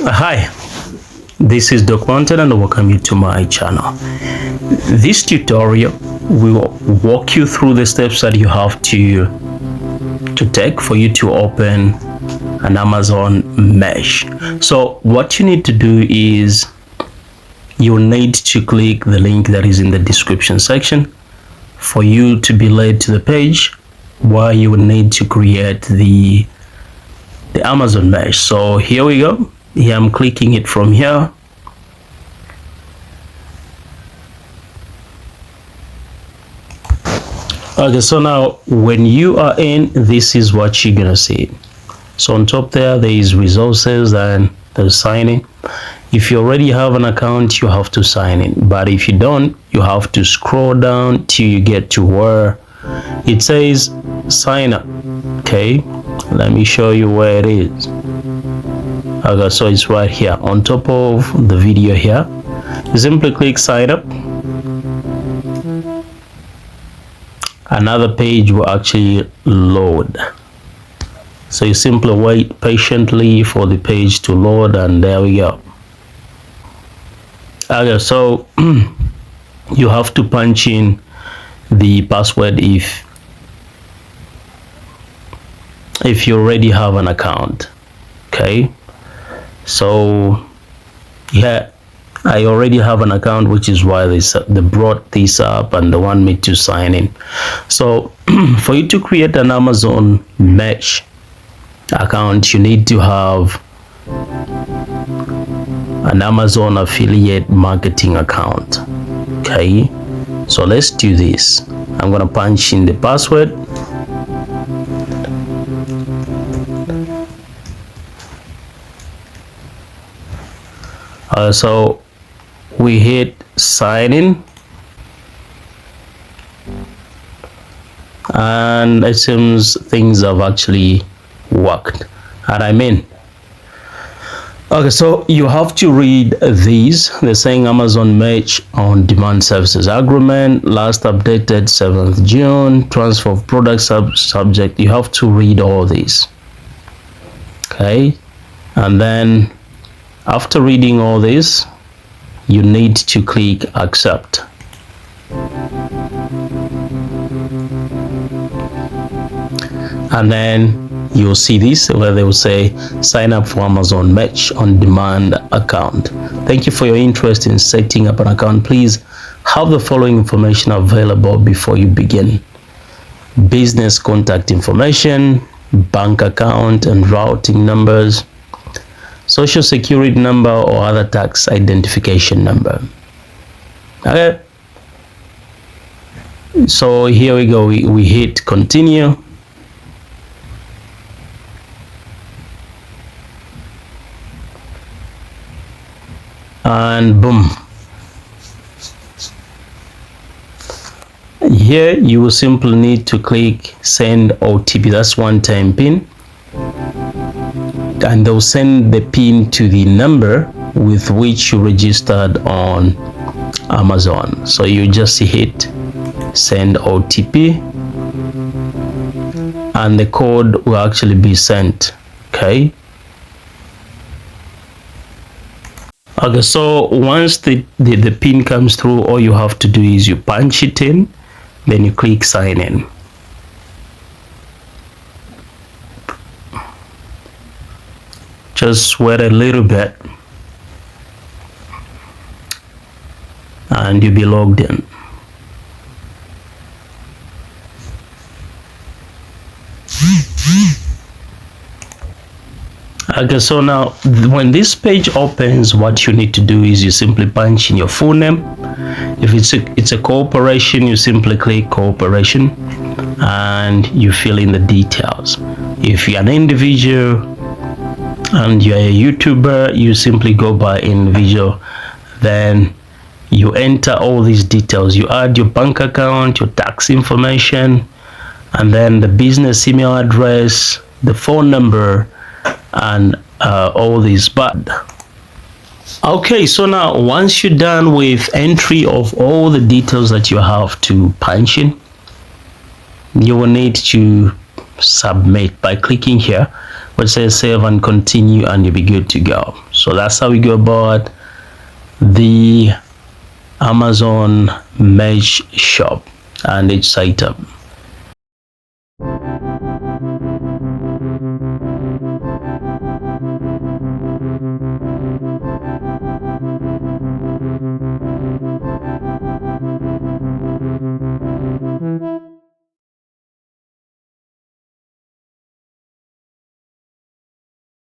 Hi, this is Doc Mountain and I welcome you to my channel. This tutorial will walk you through the steps that you have to take for you to open an Amazon Mesh. So what you need to do is you'll need to click the link that is in the description section for you to be led to the page where you will need to create the Amazon Mesh. So here we go. Here I'm clicking it from here. Okay, so now when you are in, this is what you're gonna see. So on top there is resources and there's signing. If you already have an account, you have to sign in, but if you don't, you have to scroll down till you get to where it says sign up. Okay, let me show you where it is. Okay, so it's right here on top of the video here. You simply click sign up. Another page will actually load. So you simply wait patiently for the page to load, and there we go. Okay, so you have to punch in the password if you already have an account. Okay, so yeah, I already have an account, which is why they brought this up and they want me to sign in. So for you to create an Amazon Mesh account, you need to have an Amazon affiliate marketing account. Okay, so let's do this. I'm gonna punch in the password. So we hit sign in, and it seems things have actually worked, and I'm in. Okay, so you have to read these. They're saying Amazon Mesh on demand services agreement, last updated 7th June, transfer of product subject. You have to read all these. Okay, and then after reading all this, you need to click accept. And then you'll see this where they will say sign up for Amazon Mesh on demand account. Thank you for your interest in setting up an account. Please have the following information available before you begin: business contact information, bank account and routing numbers, social security number or other tax identification number. Okay, so here we go. We hit continue. And boom, here you will simply need to click send OTP. That's one-time PIN, and they'll send the PIN to the number with which you registered on Amazon. So you just hit send OTP and the code will actually be sent. Okay. Okay, so once the PIN comes through, all you have to do is you punch it in, then you click sign in. Just wait a little bit and you'll be logged in. Okay, so now when this page opens, what you need to do is you simply punch in your full name. If it's a corporation, you simply click corporation and you fill in the details. If you're an individual and you're a YouTuber, you simply go by individual, then you enter all these details. You add your bank account, your tax information, and then the business email address, the phone number, and all these. But okay, so now once you're done with entry of all the details that you have to punch in, you will need to submit by clicking here where it says save and continue, and you'll be good to go. So that's how we go about the Amazon Merch Shop and its setup.